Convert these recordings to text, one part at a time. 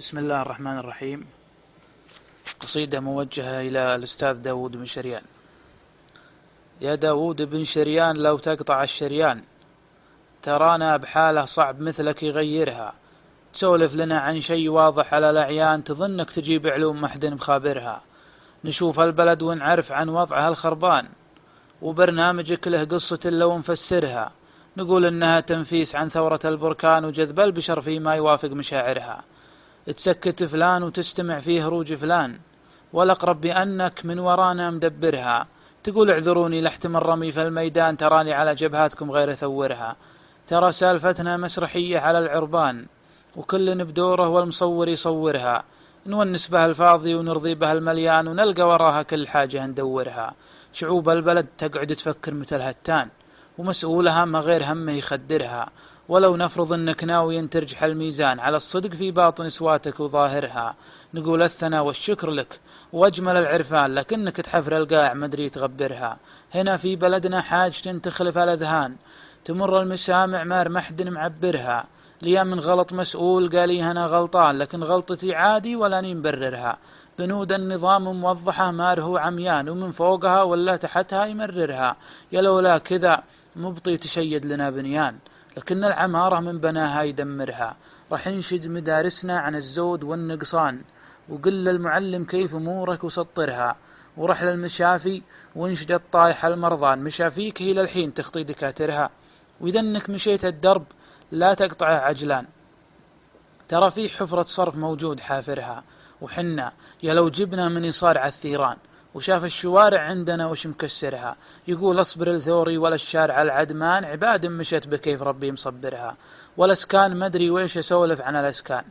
بسم الله الرحمن الرحيم. قصيدة موجهة إلى الأستاذ داود بن شريان. يا داود بن شريان لو تقطع الشريان، ترانا بحاله صعب مثلك يغيرها. تسولف لنا عن شي واضح على الأعيان، تظنك تجيب علوم محد مخابرها. نشوف البلد ونعرف عن وضعها الخربان، وبرنامجك له قصة لو نفسرها. نقول إنها تنفيس عن ثورة البركان، وجذب البشر فيما يوافق مشاعرها. تسكت فلان وتستمع فيه هروج فلان، والأقرب بأنك من ورانا مدبرها. تقول اعذروني لاحتم الرمي في الميدان، تراني على جبهاتكم غير ثورها. ترى سالفتنا مسرحية على العربان، وكل بدوره والمصور يصورها. نونس بها الفاضي ونرضي بها المليان، ونلقى وراها كل حاجة ندورها. شعوب البلد تقعد تفكر مثل هتان، ومسؤولها ما غير همه يخدرها. ولو نفرض انك ناوي ترجح الميزان على الصدق في باطن سواتك وظاهرها، نقول الثناء والشكر لك واجمل العرفان، لكنك تحفر القاع مدري تغبرها. هنا في بلدنا حاجة تخلف الاذهان، تمر المسامع ما محد معبرها. ليا من غلط مسؤول قالي انا غلطان، لكن غلطتي عادي ولا نبررها. بنود النظام موضحة ماره عميان، ومن فوقها ولا تحتها يمررها. يا لولا كذا مبطي تشيد لنا بنيان، لكن العمارة من بناها يدمرها. راح ننشد مدارسنا عن الزود والنقصان، وقل للمعلم كيف أمورك وسطرها. ورحل المشافي وانشد الطايحة المرضان، مشافيك هي للحين تخطي دكاترها. وإذا انك مشيت الدرب لا تقطعه عجلان، ترى في حفرة صرف موجود حافرها. وحنا يا لو جبنا من يصارع الثيران، وشاف الشوارع عندنا وش مكسرها. يقول اصبر الثوري ولا الشارع العدمان، عباد مشت بكيف ربي مصبرها. والاسكان مدري ويش اسولف عن الاسكان،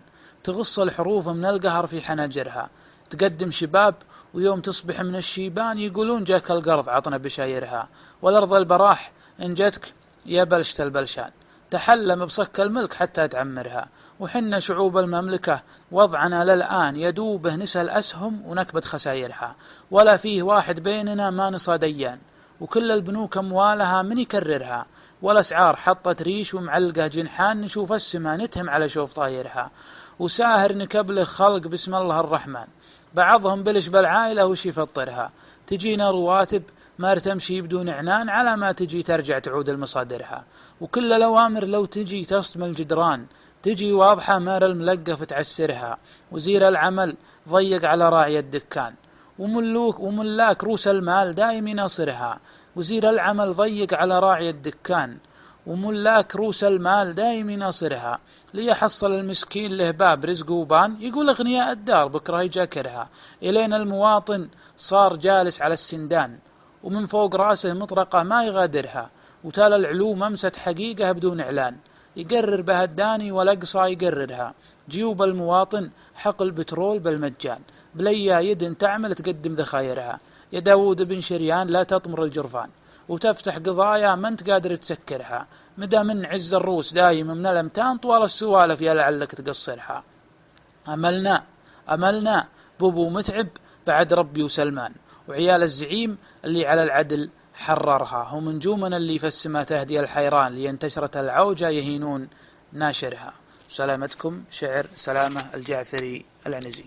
تغص الحروف من القهر في حناجرها. تقدم شباب ويوم تصبح من الشيبان، يقولون جاك القرض عطنا بشايرها. والارض البراح ان جتك يا بلشت البلشان، تحلم بصك الملك حتى تعمرها. وحنا شعوب المملكة وضعنا للآن يدوبه نسأل أسهم ونكبت خسائرها. ولا فيه واحد بيننا ما نصى ديان، وكل البنوك أموالها من يكررها. والأسعار حطت ريش ومعلقة جنحان، نشوف السما نتهم على شوف طايرها. وساهر نكبله خلق بسم الله الرحمن، بعضهم بلش بالعائلة وش يفطرها. تجينا رواتب ما تمشي بدون عنان، على ما تجي ترجع تعود المصادرها. وكل الأوامر لو تجي تصدم الجدران، تجي واضحة مار الملقف تعسرها. وزير العمل ضيق على راعي الدكان، وملاك روس المال دايم يناصرها. وزير العمل ضيق على راعي الدكان، وملاك روس المال دايم يناصرها. ليحصل المسكين له باب رزق وبان، يقول اغنياء الدار بكره يجاكرها. الين المواطن صار جالس على السندان، ومن فوق راسه مطرقة ما يغادرها. وتالى العلوم أمست حقيقة بدون إعلان، يقرر بها الداني والأقصى يقررها. جيوب المواطن حق البترول بالمجان، بليا يد تعمل تقدم ذخايرها. يا داود بن شريان لا تطمر الجرفان، وتفتح قضايا ما انت قادر تسكرها. مدى من عز الروس دايم من الامتان، طوال السوالف يا لعلك تقصرها. أملنا بوبو متعب بعد ربي وسلمان، وعيال الزعيم اللي على العدل حررها. هم نجومنا اللي في السما تهدي الحيران، لينتشرت العوجة يهينون ناشرها. سلامتكم. شعر سلامة الجعفري العنزي.